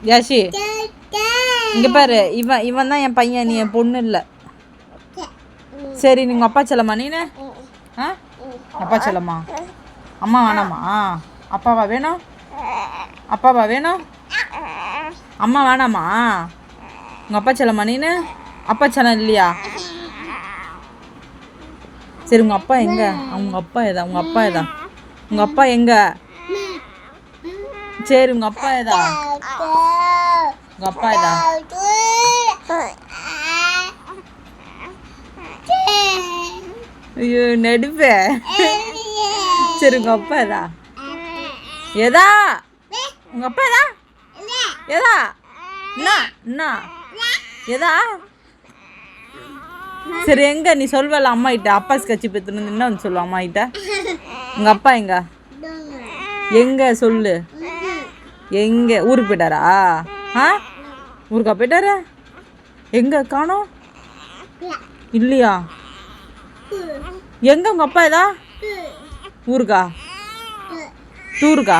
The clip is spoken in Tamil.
யாஷி இங்கே பாரு, இவன் தான் என் பையன், நீ என் பொண்ணு இல்லை. சரி நீங்கள் அப்பா செல்லம்மா நீனு? ஆ அப்பா செல்லம்மா. அம்மா வேணாமா? அப்பாவா வேணும்? அப்பாவா வேணும்? அம்மா வேணாமா? உங்கள் அப்பா செல்லம்மா நீனு? அப்பா செல்லம் இல்லையா? சரி உங்கள் அப்பா எங்க? அவங்க அப்பா எதா? உங்கள் அப்பா எதா? உங்கள் அப்பா எங்க? சரி உங்கள் அப்பா எதா? உங்கள் அப்பா எதா? ஐயோ நடுப்பே. சரி உங்கள் அப்பா எதா? எதா? உங்கள் அப்பா எதா? எதா? என்ன எதா? சரி எங்க நீ சொல்வல அம்மா கிட்ட, அப்பா ஸ்கட்சி பெற்றுன்னு என்ன வந்து சொல்லுவா அம்மா கிட்ட? உங்கள் அப்பா எங்க? எங்க சொல்லு. எங்க ஊருக்கு போயிட்டாரா? ஆ ஊருக்கா போயிட்டாரு? எங்க காணோம்? இல்லையா? எங்க உங்கள் அப்பா எதா? ஊருக்கா? டூருக்கா?